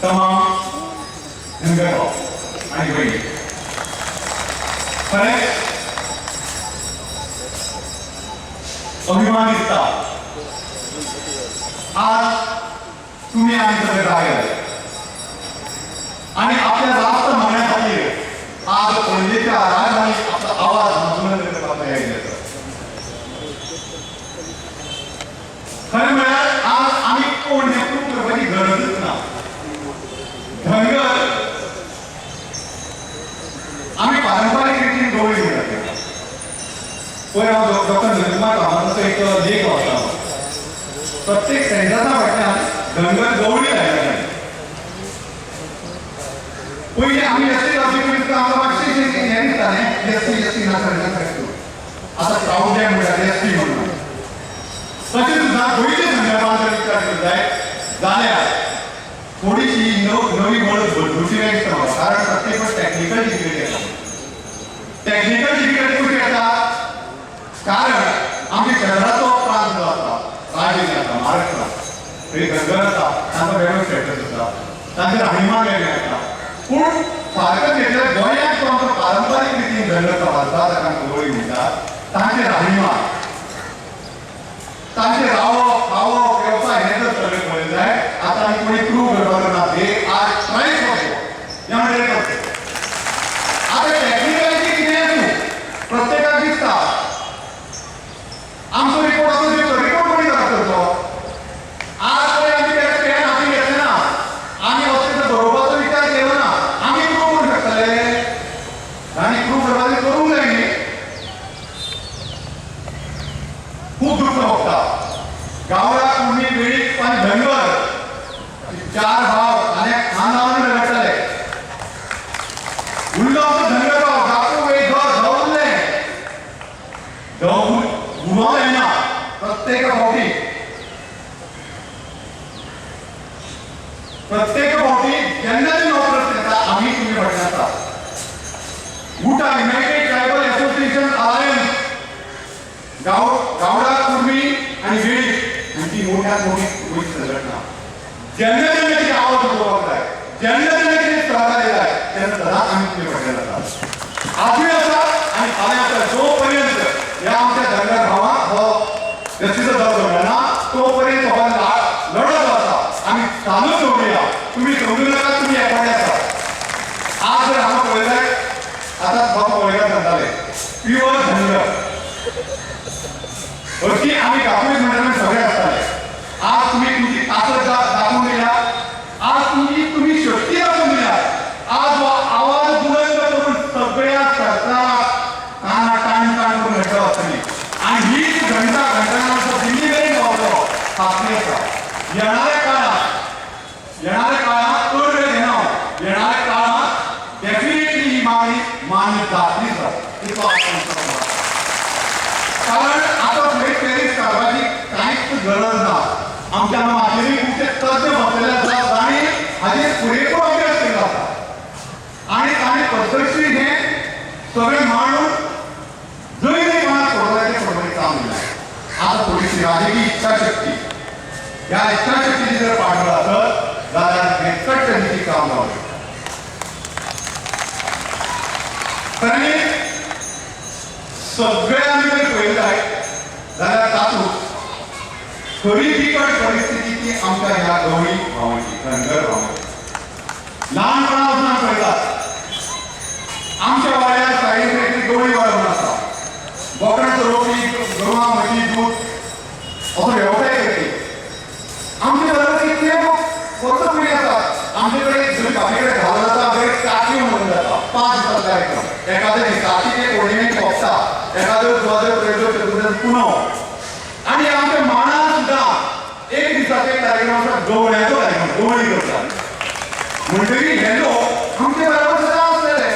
तमाम धनगर भाव आणि बहिणी, खरेच अभिमान दिसता आज तुम्ही आम्ही सगळे राहिले आणि आपल्या राष्ट्र मागण्यासाठी आज पणजेच्या राजधानी आपला आवाज मजबूत करता येईल. खरं म्हणजे आज आम्ही कोण नेतृत्व करण्याची गरजच ना. धनगर आम्ही पारंपरिक रीतीने गवळी म्हणतात. डॉक्टर निर्मला कामाचा एक लेख वाचला. प्रत्येक सेंटरचा वाटण्यात धनगर गवळी राहिला नाही. पहिले आम्ही असे आम्हाला आता प्राऊड डॅम एसटी म्हणून तसे सुद्धा गोयचे संदर्भात विचार करत आहे झाल्या थोडीशी नवी मदत बदलूची नाही. कारण प्रत्येक टेक्निकल डिग्री येतात. टेक्निकल डिग्री कुठे येतात? कारण आमच्या शहराचा प्रांत जो असता राज्य आता महाराष्ट्रात ते धनगर असतात, त्यांचा वेगळं स्टेटस असता, त्यांचे राहणीमान वेगळे असतात. पण सारखं घेतलं गोंयात जो आमचा पारंपरिक रीतीने धनगरचा वारसा त्यांना गवळी म्हणतात. त्यांचे राहणीमान, त्यांचे रावो व्यवसाय हे जर सगळे कळलं आहे. आता आम्ही कोणी क्रू गडबडणार हे आज ट्राईस होतो यामध्ये करतो. आता टेक्निकॅलिटी किती आहे प्रत्येकाला दिसतात. आमचा रिपोर्ट असतो रिपोर्ट कोणी करतो. आज आम्ही त्याचे पेन हाती घेतले ना, आम्ही औषध बरोबरचा विचार केला ना, आम्ही क्रू करू शकतले आणि क्रू गडबडी करून जाईल. खूप दुःख होता. गावडा कुणी वेळीक आणि धनगर चार भाव आणि खानदानाने भेटले. उल्लास धनगर भाव दाखवू वेळ घर धावले धावून गुमावले ना प्रत्येक भावटी ज्यांना नोकरी देतात आम्ही तुम्ही भेटण्याचा उठा युनायटेड ट्रायबल असोसिएशन अलायन्स गावडा कुर्मी आणि वेळी यांची मोठ्यात मोठी संघटना ज्यांना त्यांची आवाज उठवत आहे, ज्यांना त्यांनी सहकार्य आहे त्यांना सदा आम्ही तुम्ही भेटण्याचा आजही असा आणि आल्याचा जोपर्यंत या आमच्या धनगर भावा व्यक्तीचा दर ना तोपर्यंत लढत होता आम्ही चालू ठेवूया. तुम्ही समजू नका तुम्ही एखाद्याचा आज जर आम्हाला कळलंय आता बाबा वैगा झाले प्युअर धनगर अशी आम्ही कापूस मंडळाने सगळे असतात. आज तुम्ही तुमची ताकद दाखवून दिला, आज तुम्ही शक्ती दाखवून दिला. आज आवाज बुलंद करून सगळ्या सरकार काना कान कान करून भेटत असताना आणि हीच घंटा दिल्लीकडे गावतो हातनेचा येणाऱ्या काळात कर घेणार येणाऱ्या काळात डेफिनेटली ही मागणी मान्य जातीच कारण आता पुढे टेरिस कारभाराची काहीच गरज ना. आमच्या माध्यमिक कुठे तज्ञ बसलेले असतात आणि हाचे पुरेपूर अभ्यास केला जातात आणि काही पद्धतशीर हे सगळे मांडून जरी नाही मला सोडवायचे सोडवायचे काम दिलं. आता थोडीशी राजकीय इच्छाशक्ती या इच्छाशक्तीची जर पाठवलं असत तर त्यांची काम लावलं. सगळ्यांनी जर पहिलं आहे जाल्यार तातूंत खरी बिकट परिस्थितीची आमच्या ह्या गवळी भावांची धनगर भावांची ल्हानपणापासून पळयतात. आमच्या वाड्यार सायडीक गवळी वाडा म्हणून आसा. बोकडां चरोवपी गोरवां म्हशी दूद असो वेवसाय करपी आमचे बरोबर कितले वर्सां पयलीं आसात. आमचे कडेन जर बापे कडेन घालो जाता बरें काकी म्हणून जाता 5 दिसांचो कार्यक्रम. एखाद्या दिसाची पौर्णिमेक सोंपता, एखाद्या सुवातेर प्रयोजक चतुर्थीक पुनव आणि आमच्या मांडार सुद्धा एक दिसाचे कार्यक्रम आसा गवळ्याचो कार्यक्रम गवळी करतात. म्हणटकीर हे लोक आमचे बरोबर सुद्धा आसलेले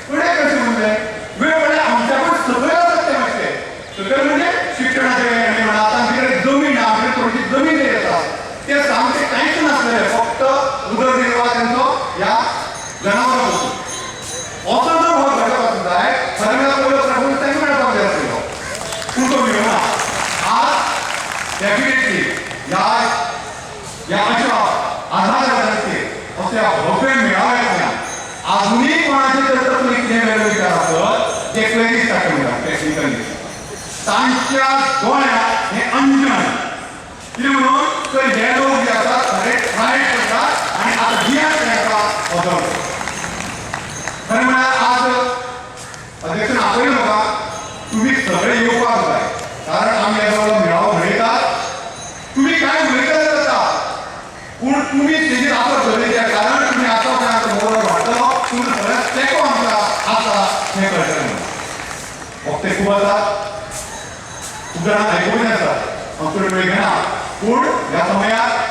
फुडें कशें म्हणले वेगवेगळे आमच्याकडे सगळे आसात ते मातशे सगळे म्हणजे शिक्षणाचे आनी म्हणा तांचे कडेन जमीन आमचे थोडीशी जमीन येता ते सामके कांयच नासलेले फक्त उदरनिर्वाह त्यांचो ह्या जनावरां पासून असो जर हो घडप जाय सगळ्यात पयलो प्रश्न तांकां मेळपाक जाय आसलो पूण तो मेळना. आज डेफिनेटली ह्या अशा आधार असल्या भव्य मेळाव्यातल्यान अजूनही कोणाचे तर तुम्ही कितें वेगळे विचार आसत जे क्लेरीज म्हणटात टेक्निकली तांच्या दोळ्यांत हें अंजन कितें म्हणून तर हे लोक जे आसात खरे ट्राय करतात आनी आतां जियाक तेंकां बदलतात खरें म्हळ्यार आज अध्यक्षान आपयलें म्हाका तुम्ही सगळे येवपाक जाय कारण आमी येदो मेळावो घडयतात तुम्ही काय उलयता जाता पूण तुम्ही तेजेर आसप गरजेचें आसा कारण तुमी आसप ना मोबायल वाडटलो तुमचो सगळ्यात तेंको आमकां आसा हें कळटलें वक्ते खूब आसात खूब जाणांक आयकुनूय आसा आमचे वेळ घेना पूण ह्या समयार